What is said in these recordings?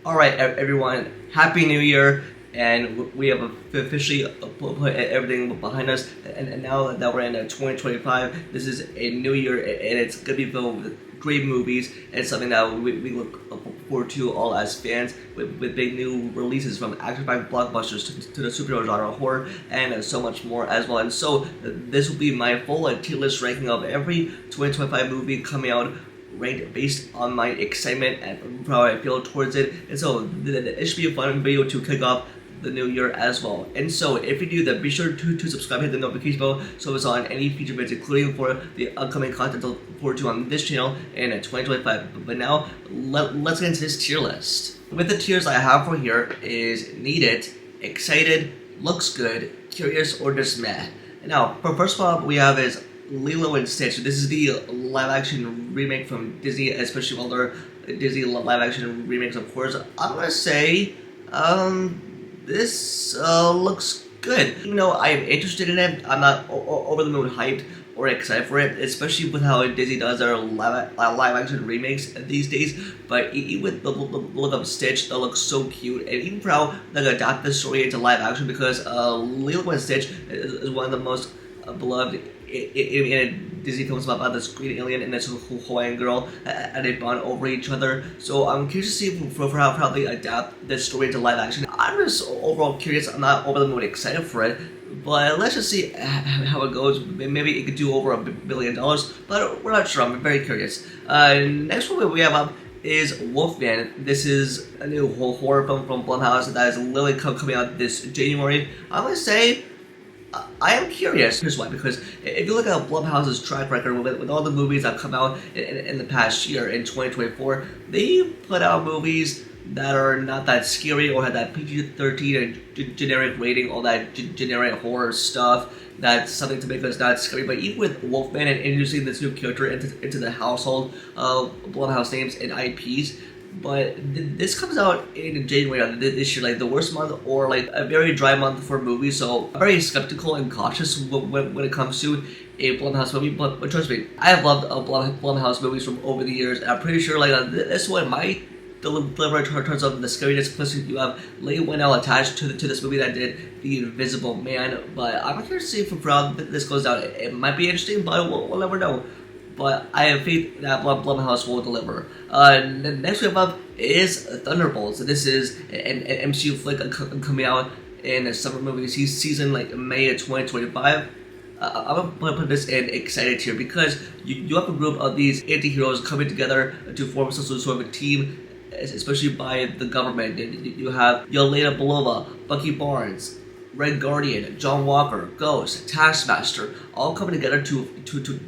Alright, everyone, Happy New Year! And we have officially put everything behind us. And now that we're in 2025, this is a new year, and it's going to be filled with great movies. And something that we look forward to all as fans, with big new releases from action-packed blockbusters to the superhero genre, horror, and so much more as well. And so, this will be my full tier list ranking of every 2025 movie coming out, ranked based on my excitement and how I feel towards it. And so it should be a fun video to kick off the new year as well. And so if you do that, be sure to subscribe, hit the notification bell so it's on any future videos, including for the upcoming content to look forward to on this channel in 2025. But now let's get into this tier list. With the tiers I have for here is Need It, Excited, Looks Good, Curious, or just meh. Now, for first of all, we have is Lilo and Stitch. This is the live-action remake from Disney, especially all their Disney live-action remakes, of course. I'm gonna say, this looks good. Even though I'm interested in it, I'm not over the moon hyped or excited for it, especially with how Disney does their live-action remakes these days. But even with the look of Stitch, that looks so cute, and even for how they adapt the story into live-action, because Lilo and Stitch is one of the most beloved in Disney films about this green alien and this Hawaiian girl, and they bond over each other. So I'm curious to see for how they adapt this story into live action. I'm just overall curious. I'm not over the moon excited for it, but let's just see how it goes. Maybe it could do over $1 billion, but we're not sure. I'm very curious. Next one we have up is Wolfman. This is a new horror film from Blumhouse that is literally coming out this January. I'm gonna say, I am curious. Here's why. Because if you look at Blumhouse's track record with all the movies that come out in the past year, in 2024, they put out movies that are not that scary or have that PG-13 and generic rating, all that generic horror stuff. That's something to make us not scary. But even with Wolfman and introducing this new character into the household of Blumhouse names and IPs, but this comes out in January this year, like the worst month or like a very dry month for movies. So I'm very skeptical and cautious when it comes to a Blumhouse movie. But trust me, I have loved Blumhouse movies from over the years, and I'm pretty sure like this one might deliver in terms of the scariness. Plus, you have Leigh Whannell attached to this movie that did The Invisible Man. But I'm curious to see if how this goes down. It might be interesting, but we'll never know. But I have faith that Blumhouse will deliver. The next we have up is Thunderbolts. This is an MCU flick coming out in the summer movie season, like May of 2025. I'm gonna put this in excited here because you have a group of these anti-heroes coming together to form some sort of a team, especially by the government. You have Yelena Belova, Bucky Barnes, Red Guardian, John Walker, Ghost, Taskmaster, all coming together to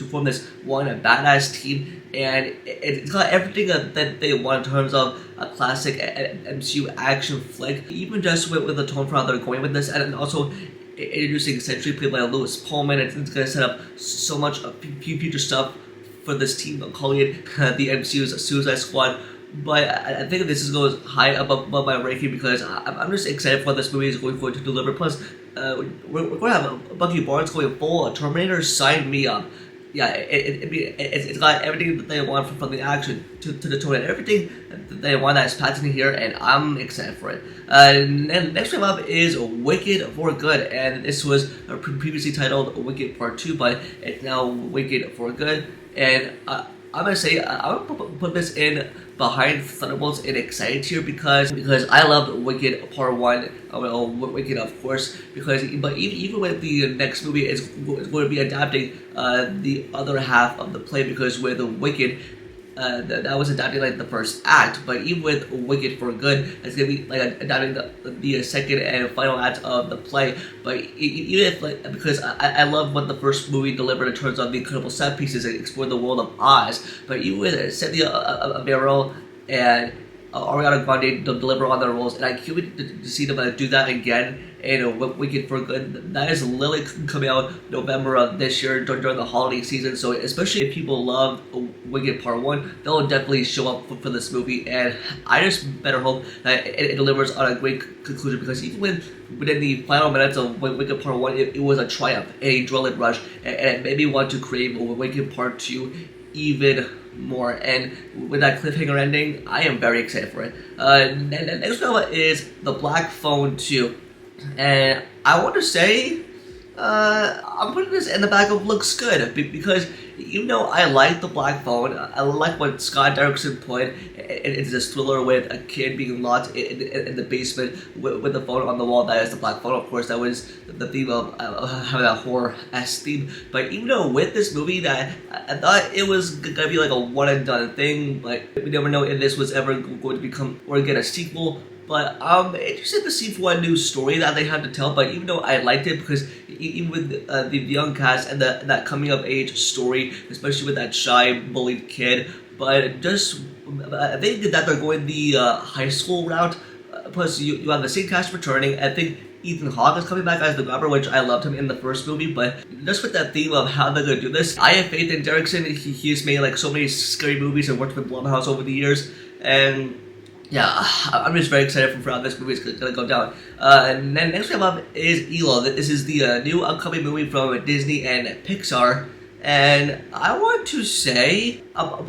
form this one badass team, and it's got everything that they want in terms of a classic MCU action flick, even just with the tone for how they're going with this, and also introducing Sentry played by Lewis Pullman. It's going to set up so much future stuff for this team, calling it the MCU's Suicide Squad. But I think this goes high above my ranking because I'm just excited for this movie is going to deliver. Plus, we're going to have Bucky Barnes going full Terminator. Sign me up. Yeah, it's got everything that they want from the action to the tone, and everything that they want that's patented here, and I'm excited for it. And next one up is Wicked for Good, and this was previously titled Wicked Part 2, but it's now Wicked for Good. And I'm gonna say I'm gonna put this in behind Thunderbolts in excited tier because I loved Wicked Part 1. Well, Wicked of course, but even with the next movie, it's going to be adapting the other half of the play, because with Wicked, that was adapting like the first act, but even with Wicked for Good, it's gonna be like adapting the second and final act of the play. But even if like, because I love what the first movie delivered in terms of the incredible set pieces and explored the world of Oz, but even with Cynthia Avero and Ariana Grande deliver on their roles, and I can't wait to see them do that again in Wicked for Good. That is literally coming out November of this year during the holiday season. So especially if people love Wicked Part 1, they'll definitely show up for this movie, and I just better hope that it delivers on a great conclusion, because even within the final minutes of Wicked Part 1, it was a triumph, a adrenaline rush, and it made me want to crave Wicked Part 2 even more. And with that cliffhanger ending, I am very excited for it. Next film is The Black Phone 2. And I want to say, I'm putting this in the back of looks good because I like The Black Phone. I like what Scott Derrickson put into this thriller with a kid being locked in the basement with the phone on the wall. That is the Black Phone, of course. That was the theme of having that horror-esque theme. But even though with this movie that I thought it was gonna be like a one and done thing, but we never know if this was ever going to become or get a sequel. But I'm interested to see what new story that they have to tell. But even though I liked it, because even with the young cast and that coming of age story, especially with that shy, bullied kid, but just I think that they're going the high school route. Plus, you have the same cast returning. I think Ethan Hawke is coming back as the grabber, which I loved him in the first movie. But just with that theme of how they're gonna do this, I have faith in Derrickson. He's made like so many scary movies and worked with Blumhouse over the years, and yeah, I'm just very excited for how this movie is gonna go down. And then next we have up is ELO. This is the new upcoming movie from Disney and Pixar. And I want to say, I'm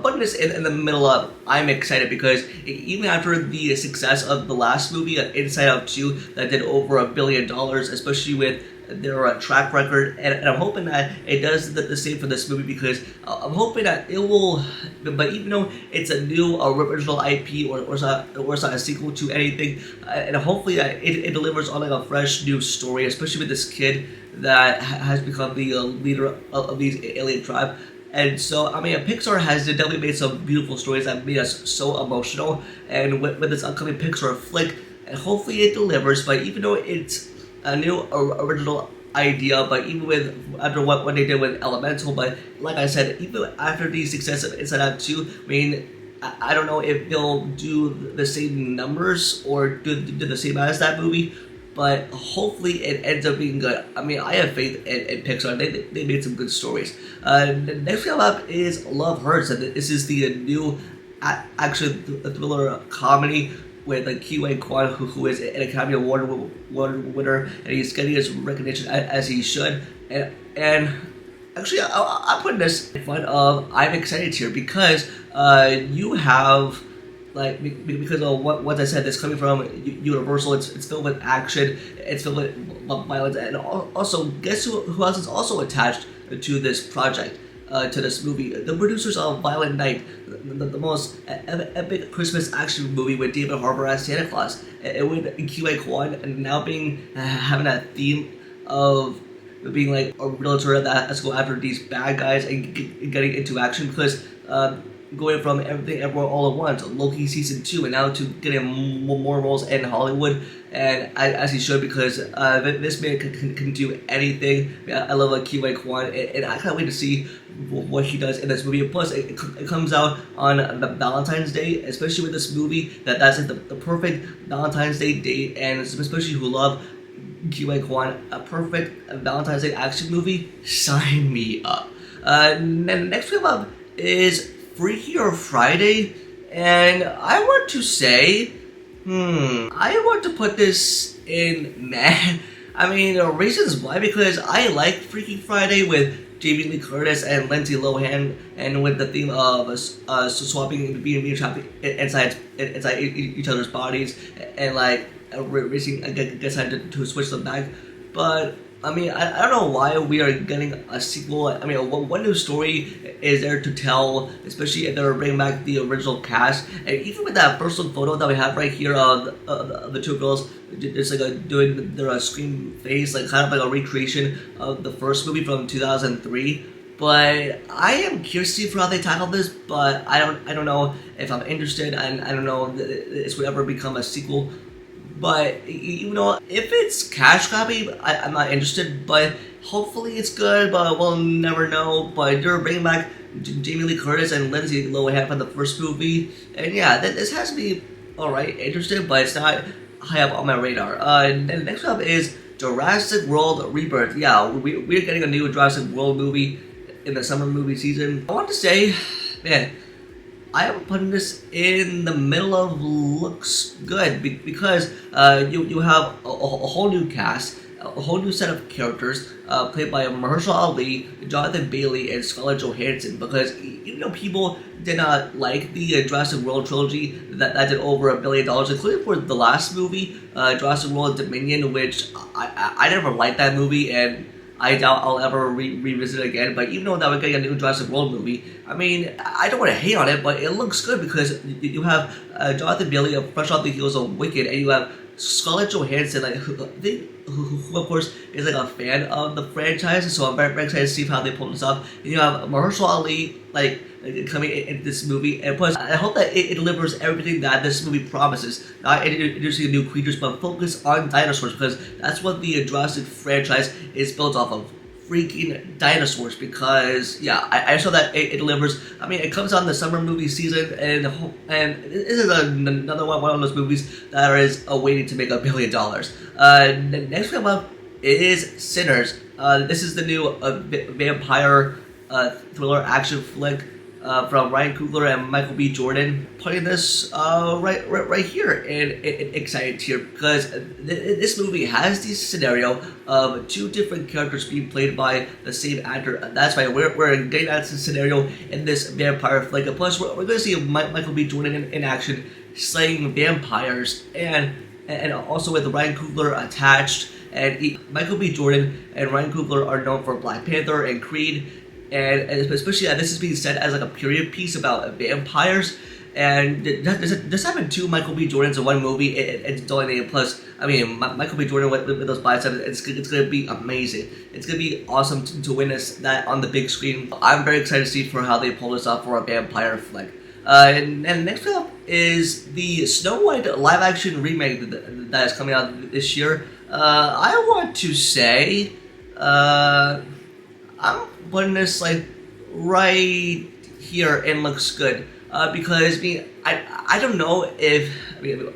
putting this in the middle of, I'm excited because even after the success of the last movie, Inside Out 2, that did over $1 billion, especially with their track record, and I'm hoping that it does the same for this movie because I'm hoping that it will, but even though it's a new original IP or it's not a sequel to anything, and hopefully that it delivers on like a fresh new story, especially with this kid that has become the leader of these alien tribe. And so, I mean, Pixar has definitely made some beautiful stories that made us so emotional, and with this upcoming Pixar flick, and hopefully it delivers. But even though it's a new original idea, but even with after what they did with Elemental, but like I said, even after the success of Inside Out 2, I mean, I don't know if they'll do the same numbers or do the same as that movie, but hopefully it ends up being good. I mean, I have faith in Pixar. They made some good stories. The next film up is Love Hurts, and this is the new action thriller comedy with like Ki-Wei Kwan, who is an Academy Award winner, and he's getting his recognition as he should. And actually, I'm putting this in front of, I'm excited here because you have, like, because of what I said, this coming from Universal, it's filled with action, it's filled with violence, and also, guess who else is also attached to this project? To this movie, the producers of Violent Night, the most epic Christmas action movie with David Harbour as Santa Claus, and with Ki-Wei Kwan, and now having that theme of being like a realtor that has to go after these bad guys and getting into action, because going from Everything Everywhere All at Once, Loki season 2, and now to getting more roles in Hollywood, and as he should, because this man can do anything. I love Ki-Wei Kwan, and I can't wait to see what he does in this movie. Plus, it comes out on Valentine's Day, especially with this movie. That's like the perfect Valentine's Day date, and especially who love Ki-Wei Kwan, a perfect Valentine's Day action movie. Sign me up. And next film up is Freakier Friday, and I want to say, I want to put this in meh. I mean, reasons why, because I like Freaky Friday with Jamie Lee Curtis and Lindsay Lohan, and with the theme of swapping, being trapped inside each other's bodies, and like racing against to switch them back. But I mean, I don't know why we are getting a sequel. I mean, what new story is there to tell, especially if they're bringing back the original cast? And even with that first look photo that we have right here of the two girls just like doing their scream face, like kind of like a recreation of the first movie from 2003. But I am curious to see how they tackle this, but I don't know if I'm interested, and I don't know if this would ever become a sequel. But, if it's cash copy, I'm not interested, but hopefully it's good, but we'll never know. But they're bringing back Jamie Lee Curtis and Lindsay Lohan from the first movie, and yeah, this has to be alright, interested, but it's not high up on my radar. And the next up is Jurassic World Rebirth. Yeah, we're getting a new Jurassic World movie in the summer movie season. I want to say, man, I am putting this in the middle of looks good because you have a whole new cast. a whole new set of characters played by Mahershala Ali, Jonathan Bailey, and Scarlett Johansson. Because even though people did not like the Jurassic World trilogy that did over $1 billion, including for the last movie, Jurassic World Dominion, which I never liked that movie, and I doubt I'll ever revisit it again. But even though that we're getting a new Jurassic World movie, I mean, I don't want to hate on it, but it looks good because you have Jonathan Bailey, fresh off the heels of Wicked, and you have Scarlett Johansson, like who of course is like a fan of the franchise, so I'm very excited to see how they pull this off. And you have Mahershala Ali coming in this movie, and plus I hope that it delivers everything that this movie promises. Not introducing new creatures, but focus on dinosaurs, because that's what the Jurassic franchise is built off of. Freaking dinosaurs, because yeah, I saw that it delivers. I mean, it comes out in the summer movie season, and this is another one of those movies that is waiting to make $1 billion. Next come up is Sinners. This is the new vampire thriller action flick from Ryan Coogler and Michael B. Jordan, putting this right here, and excited here because this movie has the scenario of two different characters being played by the same actor. That's right, we're getting that scenario in this vampire flick. Plus, we're going to see Michael B. Jordan in action slaying vampires, and also with Ryan Coogler attached. And Michael B. Jordan and Ryan Coogler are known for Black Panther and Creed. And especially this is being said as like a period piece about vampires, and this happened two Michael B. Jordans in one movie. It's dominated. Plus, I mean, Michael B. Jordan with those biceps, it's gonna be amazing. It's gonna be awesome to witness that on the big screen. I'm very excited to see for how they pull this off for a vampire flick. And next up is the Snow White live action remake that is coming out this year. I want to say, I'm putting this like right here and looks good because I don't know if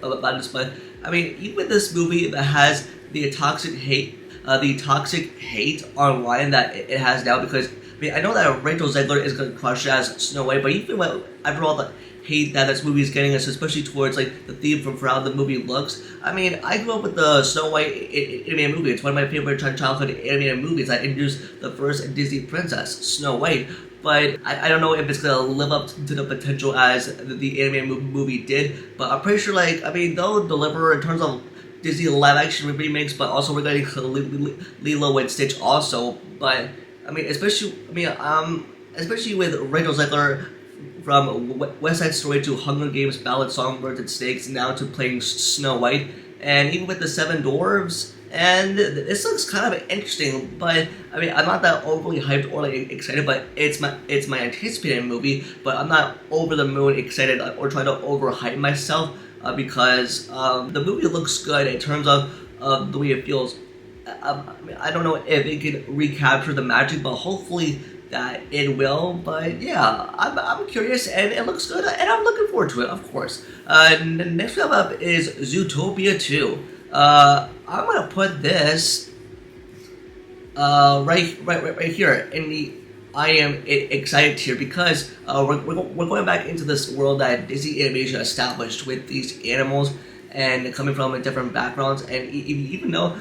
about this, but I mean, even this movie that has the toxic hate online that it has now, because I mean, I know that Rachel Zegler is going to crush as Snow White, but even after all the hate that this movie is getting, especially towards like the theme for how the movie looks. I mean, I grew up with the Snow White animated movie. It's one of my favorite childhood animated movies that introduced the first Disney princess, Snow White. But I don't know if it's gonna live up to the potential as the animated movie did. But I'm pretty sure, like, I mean, they'll deliver in terms of Disney live action remakes, but also we're getting Lilo and Stitch also. But I mean, especially with Rachel Zegler, from West Side Story to Hunger Games, Ballad, Songbirds and Snakes, now to playing Snow White, and even with the Seven Dwarves. And this looks kind of interesting, but I mean, I'm not that overly hyped or like excited, but it's my anticipated movie. But I'm not over the moon excited or trying to overhype myself because the movie looks good in terms of the way it feels. I don't know if it can recapture the magic, but hopefully that it will. But yeah, I'm curious, and it looks good, and I'm looking forward to it, of course. Next up is Zootopia 2. I'm gonna put this right here in the. I am excited here because we're going back into this world that Disney Animation established with these animals and coming from different backgrounds, and even though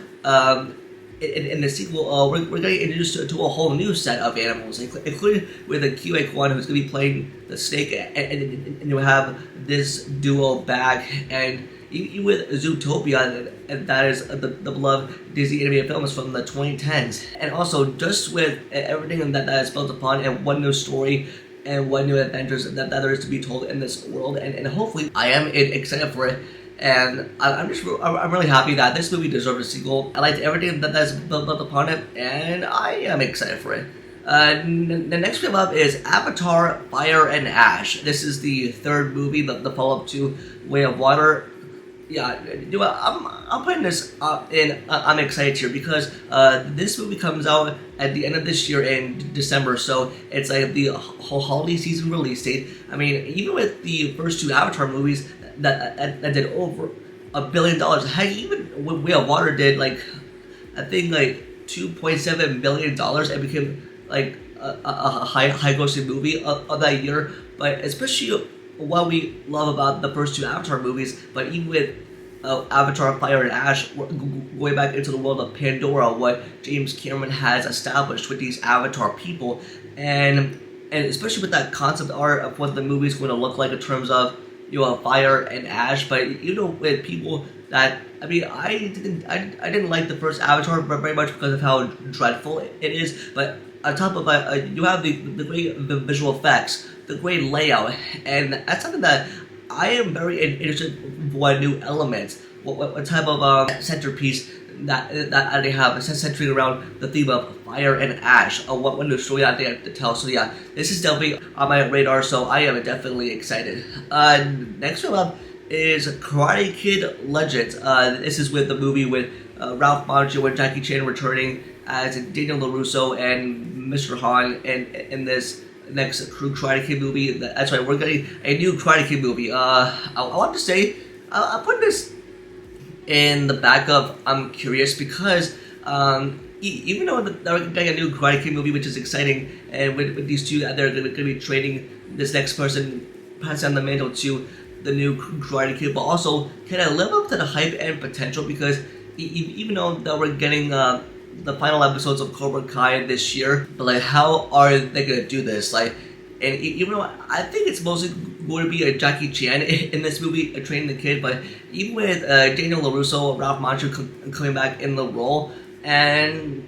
in the sequel we're getting introduced to a whole new set of animals, including with a Kiwi Kwan who's going to be playing the snake, and you have this duo back, and even with Zootopia, and that is the beloved Disney animated films from the 2010s, and also just with everything that is built upon, and one new story and one new adventures that there is to be told in this world, and hopefully I am excited for it. And I'm really happy that this movie deserves a sequel. I liked everything that's built upon it, and I am excited for it. The next film up is Avatar: Fire and Ash. This is the third movie, the follow-up to Way of Water. Yeah, I'm putting this in. I'm excited here because this movie comes out at the end of this year in December, so it's like the whole holiday season release date. I mean, even with the first two Avatar movies that did over $1 billion, heck, even Way of Water did like, I think like $2.7 billion, and became like a high grossing movie of that year. But especially what we love about the first two Avatar movies, but even with Avatar: Fire and Ash, going back into the world of Pandora, what James Cameron has established with these Avatar people, and especially with that concept art of what the movie's going to look like in terms of fire and ash. But with people that I didn't like the first Avatar very much because of how dreadful it is. But on top of that, you have the great visual effects, the great layout, and that's something that I am very interested in what new elements, what type of centerpiece that they have centering around the theme of fire and ash, or what new story that they have to tell. So yeah, this is definitely on my radar, so I am definitely excited. Next one up is Karate Kid Legends. This is with the movie with Ralph Macchio and Jackie Chan returning as Daniel LaRusso and Mr. Han in this next Karate Kid movie. That's right, we're getting a new Karate Kid movie. I want to say, I'll put this in the back of I'm curious because even though they're getting a new Karate Kid movie, which is exciting, and with these two, they're going to be training this next person, passing on the mantle to the new Karate Kid, but also can I live up to the hype and potential? Because even though that we're getting the final episodes of Cobra Kai this year, but like, how are they gonna do this? Like, and even though I think it's mostly going to be a Jackie Chan in this movie, training the kid, but even with Daniel LaRusso, Ralph Macchio coming back in the role, and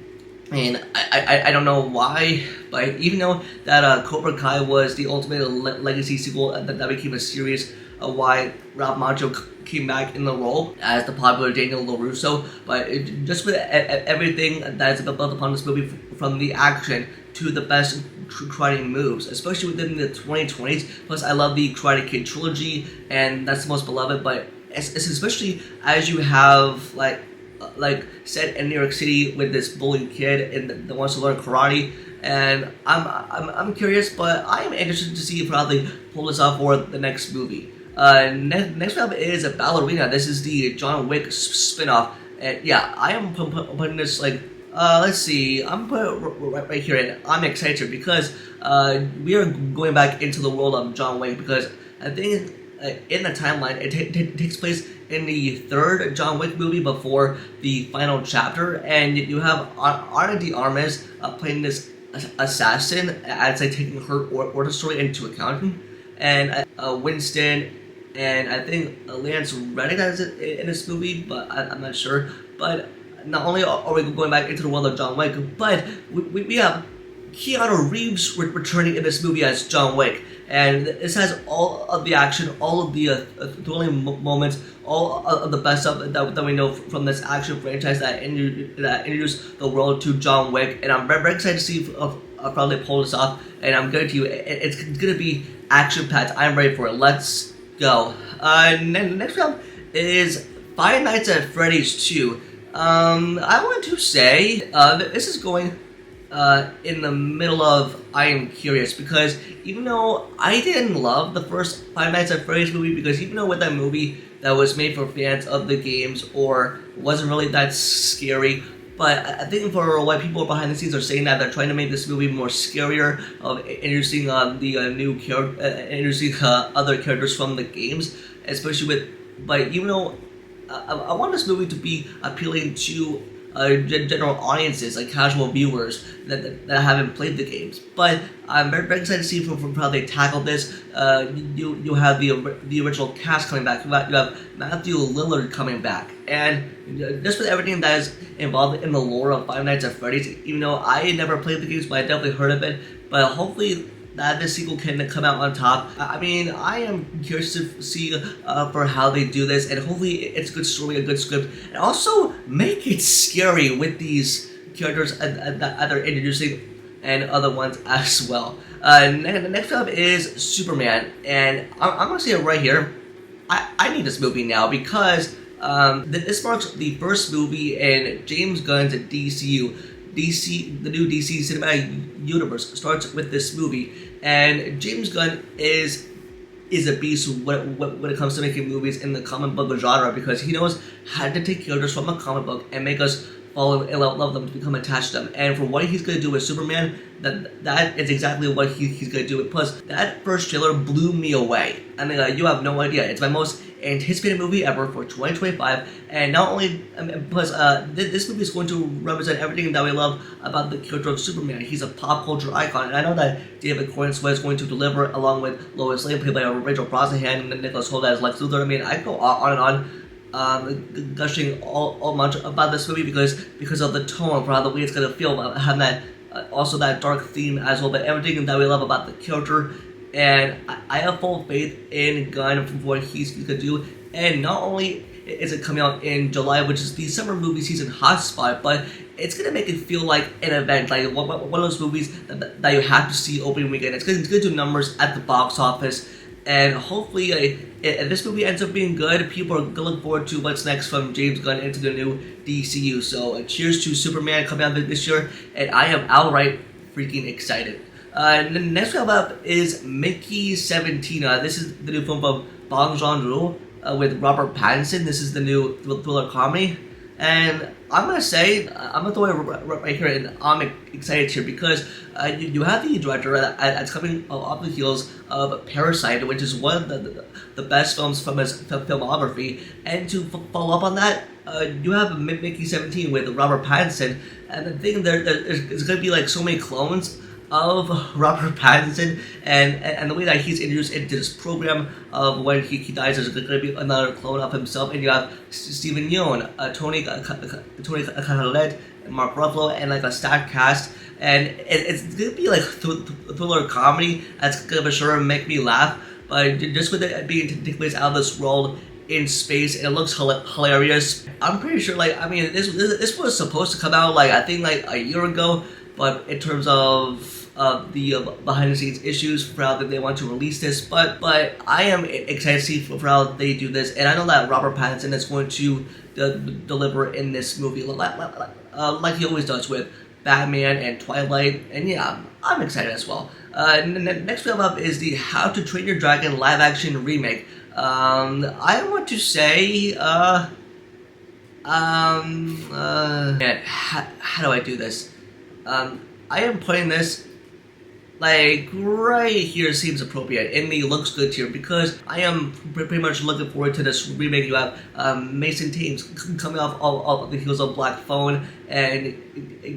I don't know why, but even though that Cobra Kai was the ultimate legacy sequel that became a series, why Ralph Macchio came back in the role as the popular Daniel LaRusso, but just with everything that is built upon this movie, from the action to the best karate moves, especially within the 2020s. Plus, I love the Karate Kid trilogy, and that's the most beloved. But it's especially as you have like set in New York City with this bullied kid and that wants to learn karate. And I'm curious, but I am interested to see how they pull this off for the next movie. Next up is a Ballerina. This is the John Wick spin-off. And yeah, I am putting this like, let's see, I'm putting it right here, and I'm excited because we are going back into the world of John Wick, because I think in the timeline it takes place in the third John Wick movie before the final chapter, and you have Ana de Armas playing this assassin as taking her origin story into account, and Winston and I think Lance Reddick is in this movie, but I'm not sure. But not only are we going back into the world of John Wick, but we have Keanu Reeves returning in this movie as John Wick, and this has all of the action, all of the thrilling moments, all of the best stuff that we know from this action franchise that introduced the world to John Wick, and I'm very excited to see how they pull this off, and I'm guarantee you it's going to be action-packed. I'm ready for it. Let's go. Next up is Five Nights at Freddy's 2. I want to say this is going in the middle of I am curious, because even though I didn't love the first Five Nights at Freddy's movie, because even though with that movie that was made for fans of the games or wasn't really that scary, but I think for what people behind the scenes are saying that they're trying to make this movie more scarier, of introducing the new introducing other characters from the games, especially with. But even though I want this movie to be appealing to general audiences, like casual viewers that haven't played the games. But I'm very excited to see from how they tackle this. You have the original cast coming back. You have Matthew Lillard coming back, and just with everything that is involved in the lore of Five Nights at Freddy's. Even though I never played the games, but I definitely heard of it. But hopefully that this sequel can come out on top. I mean, I am curious to see for how they do this, and hopefully it's a good story, a good script, and also make it scary with these characters that they're introducing and other ones as well. Next up is Superman, and I'm gonna say it right here. I need this movie now, because this marks the first movie in James Gunn's DCU. The new DC Cinematic Universe starts with this movie, and James Gunn is a beast when it comes to making movies in the comic book genre, because he knows how to take characters from a comic book and make us fall in love with them, to become attached to them. And for what he's gonna do with Superman, that is exactly what he's gonna do. Plus, that first trailer blew me away. I mean, you have no idea. It's my most anticipated movie ever for 2025, and not only plus this movie is going to represent everything that we love about the character of Superman. He's a pop culture icon, and I know that David Corenswet is going to deliver, along with Lois Lane, played by Rachel Brosnahan, and Nicholas Hoult as Lex Luthor. I mean, I go on and on, gushing all much about this movie because of the tone, for how the way it's gonna feel, about having that also that dark theme as well, but everything that we love about the character. And I have full faith in Gunn for what he's gonna do. And not only is it coming out in July, which is the summer movie season hotspot, but it's gonna make it feel like an event, like one of those movies that you have to see opening weekend. It's gonna do numbers at the box office, and hopefully, if this movie ends up being good, people are gonna look forward to what's next from James Gunn into the new DCU. So cheers to Superman coming out this year, and I am outright freaking excited. The next film up is Mickey 17. This is the new film from Bong Joon-ho with Robert Pattinson. This is the new thriller comedy, and I'm gonna throw it right here, and I'm excited here because you have the director that's coming off the heels of Parasite, which is one of the best films from his filmography, and to follow up on that, you have Mickey 17 with Robert Pattinson, and the thing there's gonna be like so many clones of Robert Pattinson, and the way that he's introduced into this program of when he dies, there's going to be another clone of himself, and you have Steven Yeun, Tony Collette, and Mark Ruffalo, and like a stacked cast, and it's going to be like thriller comedy that's going to for sure make me laugh, but just with it being taking place out of this world in space, and it looks hilarious. I'm pretty sure, like, I mean, this was supposed to come out like I think like a year ago, but in terms of the behind the scenes issues for how they want to release this, but I am excited to see for how they do this, and I know that Robert Pattinson is going to deliver in this movie like he always does with Batman and Twilight, and yeah, I'm excited as well. Next film up is the How to Train Your Dragon live action remake. I want to say man, how do I do this? I am putting this like right here seems appropriate, and the looks good here because I am pretty much looking forward to this remake. You have Mason Thames coming off all of the heels of Black Phone and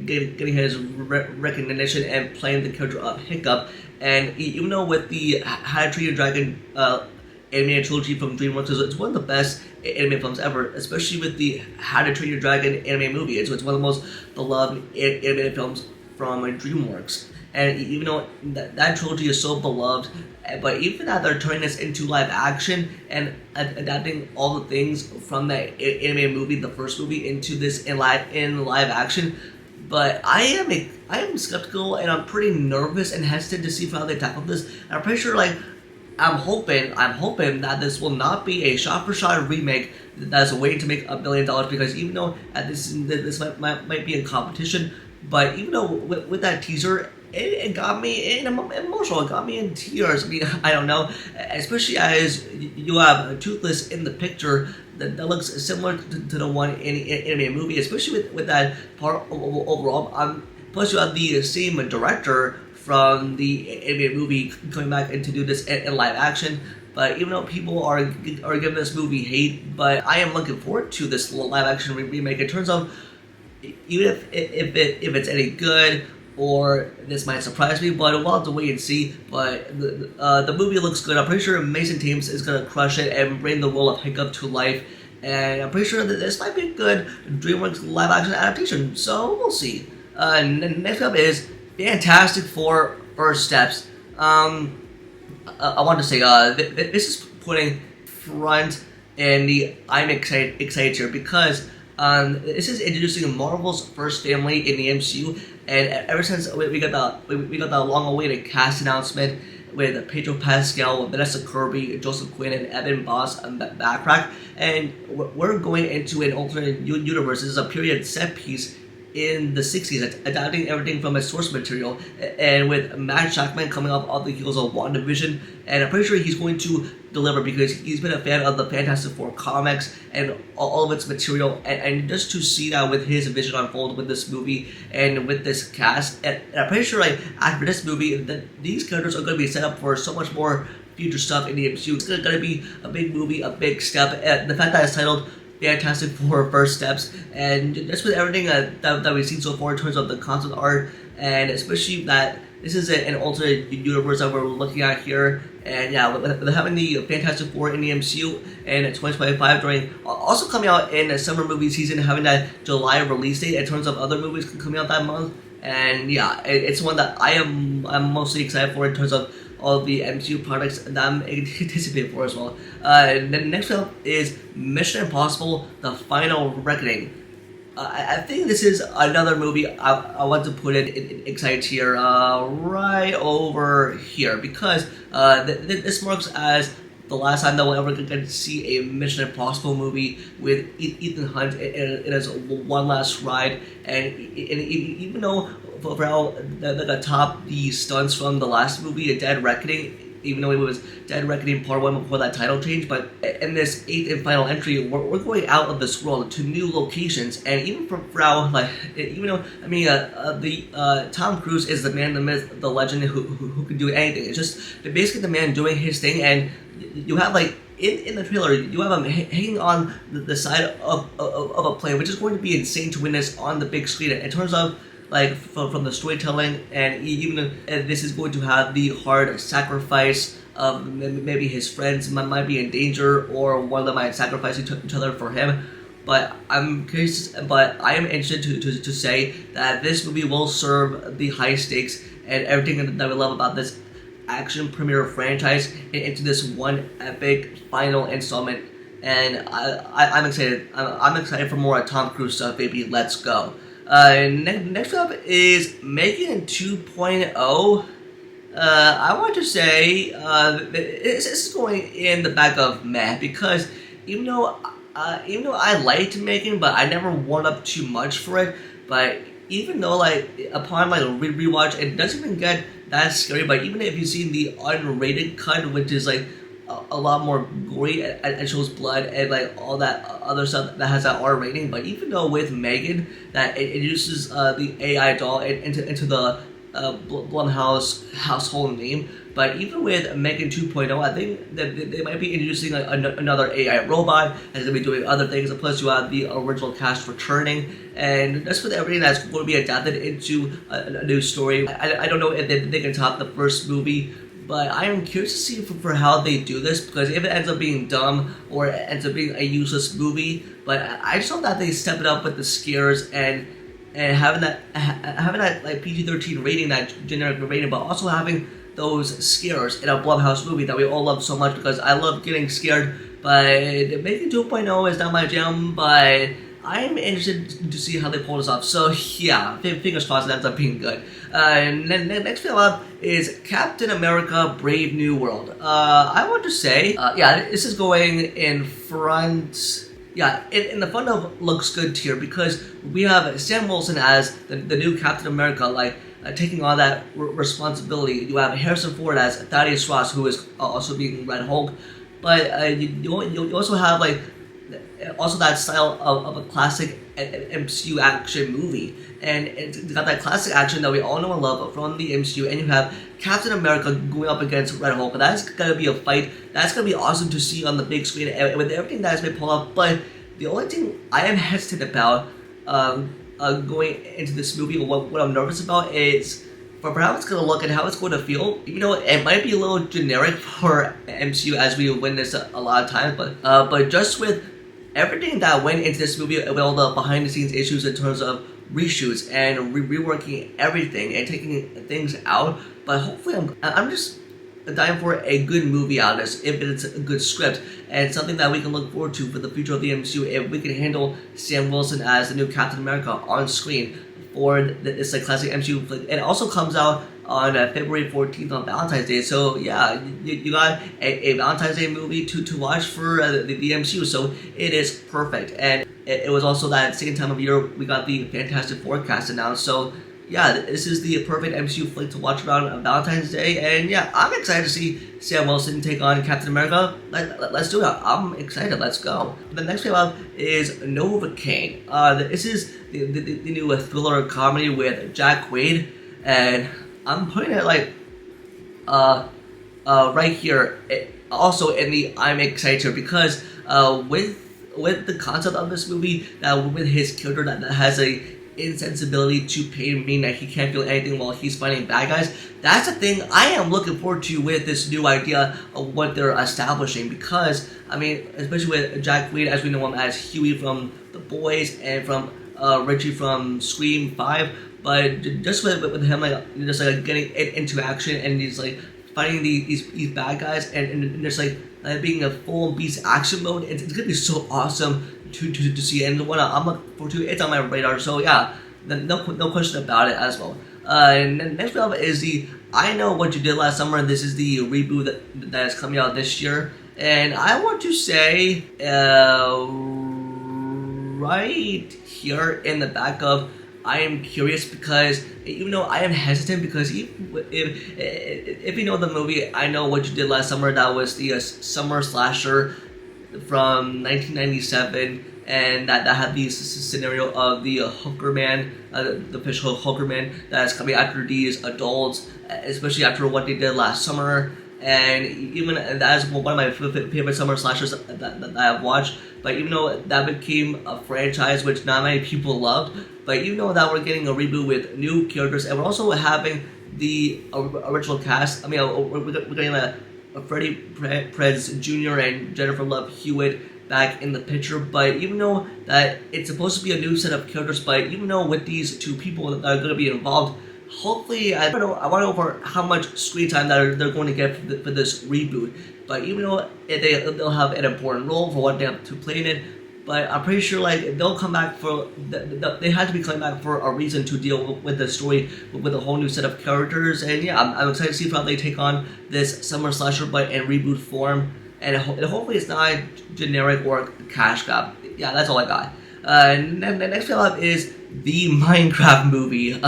getting his recognition and playing the character of Hiccup. And even though with the How to Train Your Dragon animated trilogy from DreamWorks, it's one of the best anime films ever, especially with the How to Train Your Dragon anime movie. It's one of the most beloved animated films from DreamWorks. And even though that trilogy is so beloved, but even now they're turning this into live action and adapting all the things from that anime movie, the first movie, into this in live action. But I am skeptical, and I'm pretty nervous and hesitant to see how they tackle this. And I'm pretty sure, like, I'm hoping that this will not be a shot-for-shot remake that's waiting to make $1 billion, because even though this might be in competition, but even though with that teaser, it got me emotional, it got me in tears. I mean, I don't know, especially as you have Toothless in the picture that looks similar to the one in a movie, especially with that part overall. Plus you have the same director from the animated movie coming back and to do this in live action. But even though people are giving this movie hate, but I am looking forward to this live action remake. In terms of even if it's any good, or this might surprise me, but we'll have to wait and see. But the movie looks good. I'm pretty sure Mason Thames is gonna crush it and bring the role of Hiccup to life. And I'm pretty sure that this might be a good DreamWorks live action adaptation. So we'll see. Next up is Fantastic Four First Steps. I want to say this is putting front in the I'm excited here because this is introducing Marvel's first family in the MCU, and ever since we got that long-awaited cast announcement with Pedro Pascal, Vanessa Kirby, Joseph Quinn, and Evan Boss backtrack, and we're going into an alternate universe. This is a period set piece in the 60s, adapting everything from its source material, and with Matt Shackman coming off all the heels of WandaVision, and I'm pretty sure he's going to deliver, because he's been a fan of the Fantastic Four comics and all of its material, and just to see that with his vision unfold with this movie and with this cast, and I'm pretty sure like after this movie, that these characters are going to be set up for so much more future stuff in the MCU. It's going to be a big movie, a big step. And the fact that it's titled Fantastic Four First Steps, and just with everything that we've seen so far in terms of the concept art, and especially that this is an alternate universe that we're looking at here, and yeah, with having the Fantastic Four in the MCU and 2025 during also coming out in a summer movie season, having that July release date in terms of other movies coming out that month, and yeah, it's one that I'm mostly excited for in terms of all the MCU products that I'm anticipating for as well. The next up is Mission Impossible: The Final Reckoning. I think this is another movie I want to put in excited tier right over here, because this marks as the last time that we'll ever get to see a Mission Impossible movie with Ethan Hunt in his one last ride, and even though for how the top the stunts from the last movie, A Dead Reckoning, even though it was Dead Reckoning Part 1 before that title change, but in this 8th and final entry, we're going out of this world to new locations, and even for how, like, even though, I mean, Tom Cruise is the man, the myth, the legend who can do anything. It's just basically the man doing his thing, and you have, like, in the trailer, you have him hanging on the side of a plane, which is going to be insane to witness on the big screen. In terms of like from the storytelling, and even this is going to have the hard sacrifice of maybe his friends might be in danger, or one of them might sacrifice each other for him. But I'm curious, but I am interested to say that this movie will serve the high stakes and everything that we love about this action premiere franchise into this one epic final installment. And I'm excited. I'm excited for more Tom Cruise stuff, baby. Let's go. Next up is Megan 2.0. I want to say this is going in the back of meh, because even though I liked Megan, but I never warmed up too much for it. But even though like upon like a rewatch, it doesn't even get that scary. But even if you've seen the unrated cut, which is like a lot more gory and shows blood and like all that other stuff that has that R rating, but even though with Megan that it uses the AI doll into the Blumhouse household name, but even with Megan 2.0, I think that they might be introducing another AI robot that's going to be doing other things. Plus, you have the original cast returning, and that's with everything that's going to be adapted into a new story. I don't know if they can top the first movie, but I am curious to see for how they do this, because if it ends up being dumb or it ends up being a useless movie, but I just hope that they step it up with the scares and having that like PG-13 rating, that generic rating, but also having those scares in a Blumhouse movie that we all love so much, because I love getting scared. But Megan 2.0 is not my jam, but I am interested to see how they pull this off. So yeah, fingers crossed it ends up being good. And then next film up is Captain America: Brave New World. I want to say, yeah, this is going in front. Yeah, in the front of looks good tier, because we have Sam Wilson as the new Captain America, like taking on that responsibility. You have Harrison Ford as Thaddeus Ross, who is also being Red Hulk, but you also have like also that style of a classic MCU action movie, and it's got that classic action that we all know and love from the MCU, and you have Captain America going up against Red Hulk. That's gonna be a fight that's gonna be awesome to see on the big screen, and with everything that's been pulled off. But the only thing I am hesitant about going into this movie, or what I'm nervous about, is for how it's going to look and how it's going to feel. You know, it might be a little generic for MCU, as we witness a lot of times, but just with everything that went into this movie, with all the behind the scenes issues in terms of reshoots and reworking everything and taking things out, but hopefully I'm just dying for a good movie out of this, if it's a good script and something that we can look forward to for the future of the MCU, if we can handle Sam Wilson as the new Captain America on screen for this like classic MCU flick. It also comes out on February 14th on Valentine's Day, so yeah, you got a Valentine's Day movie to watch for the MCU, so it is perfect. And it was also that same time of year we got the Fantastic Four cast announced, so yeah, this is the perfect MCU flick to watch around Valentine's Day, and yeah, I'm excited to see Sam Wilson take on Captain America. Let's do it. I'm excited. Let's go. The next we have is Novocaine. This is the new thriller comedy with Jack Quaid, and I'm putting it like right here. Also in the I'm excited because with the concept of this movie, with his character that has a insensibility to pain, meaning that he can't feel anything while he's fighting bad guys. That's the thing I am looking forward to with this new idea of what they're establishing, because I mean, especially with Jack Quaid, as we know him as Huey from The Boys and from Richie from Scream 5, but just with him just getting into action, and he's like fighting these bad guys, and just like being a full beast action mode. It's gonna be so awesome to see, and what I'm looking forward to. It's on my radar, so yeah, no question about it as well. And then next up is the I Know What You Did Last Summer, and this is the reboot that is coming out this year. And I want to say right here in the back of I am curious, because even though I am hesitant, because if you know the movie I Know What You Did Last Summer, that was the summer slasher from 1997, and that had the scenario of the hooker man, the official hooker man that's coming after these adults, especially after what they did last summer. And even that is one of my favorite summer slashers that I've watched. But even though that became a franchise which not many people loved, but even though that we're getting a reboot with new characters, and we're also having the original cast. I mean, we're getting a Freddie Prinze Jr. and Jennifer Love Hewitt back in the picture. But even though that it's supposed to be a new set of characters, but even though with these two people that are going to be involved, hopefully, I want to know for how much screen time that they're going to get for this reboot. But even though they'll have an important role for what they have to play in it, but I'm pretty sure like they'll come back for they had to be coming back for a reason to deal with the story with a whole new set of characters. And yeah, I'm excited to see how they take on this summer slasher but in reboot form, and hopefully it's not generic or cash grab. Yeah, that's all I got. And then the next film is the Minecraft movie.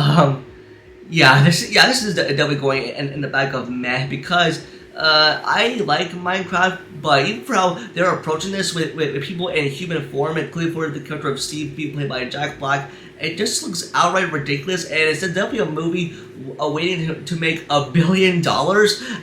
Yeah, this is definitely going in the back of meh, because I like Minecraft, but even for how they're approaching this with people in human form, including for the character of Steve being played by Jack Black, it just looks outright ridiculous, and it's definitely a movie waiting to make $1 billion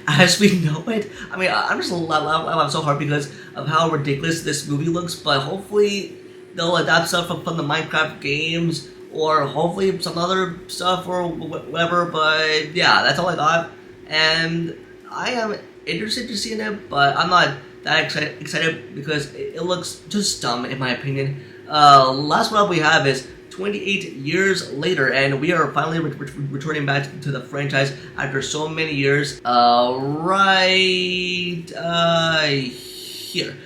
as we know it. I mean, I'm just laughing so hard because of how ridiculous this movie looks, but hopefully they'll adapt stuff from the Minecraft games, or hopefully some other stuff or whatever. But yeah, that's all I got, and I am interested to see it, but I'm not that excited because it looks just dumb in my opinion. Last one up we have is 28 years later, and we are finally returning back to the franchise after so many years. Here.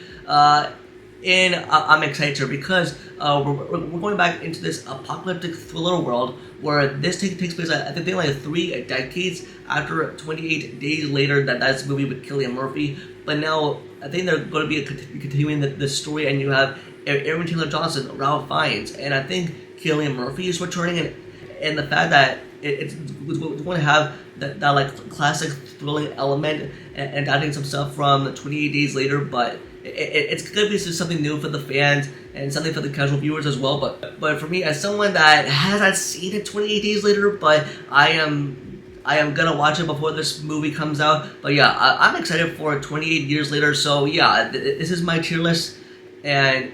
And I'm excited because we're going back into this apocalyptic thriller world where this takes place, I think, like 3 decades after 28 days later that's the movie with Cillian Murphy. But now I think they're going to be continuing the story, and you have Aaron Taylor Johnson, Ralph Fiennes, and I think Cillian Murphy is returning, and the fact that it's going to have that like classic thrilling element and adding some stuff from 28 days later, but it's going to be something new for the fans and something for the casual viewers as well. But for me, as someone that hasn't seen it 28 days later, but I am gonna watch it before this movie comes out. But yeah, I'm excited for 28 years later. So yeah, this is my tier list, and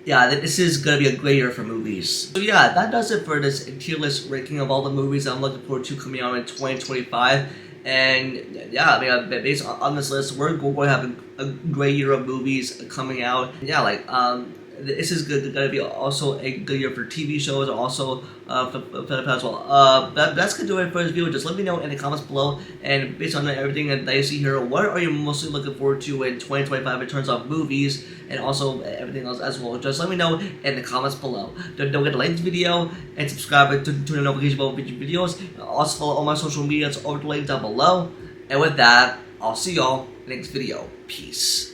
yeah, this is gonna be a great year for movies. So yeah, that does it for this tier list ranking of all the movies I'm looking forward to coming out in 2025. And yeah, I mean, based on this list, we're going to have a great year of movies coming out. Yeah, like this is going to be also a good year for TV shows, also for that as well. That's going to do it for this video. Just let me know in the comments below, and based on everything that you see here, what are you mostly looking forward to in 2025 in terms of movies and also everything else as well. Just let me know in the comments below. Don't forget to like this video and subscribe to the notification bell for future videos. Also follow all my social medias over the link down below. And with that, I'll see y'all next video. Peace.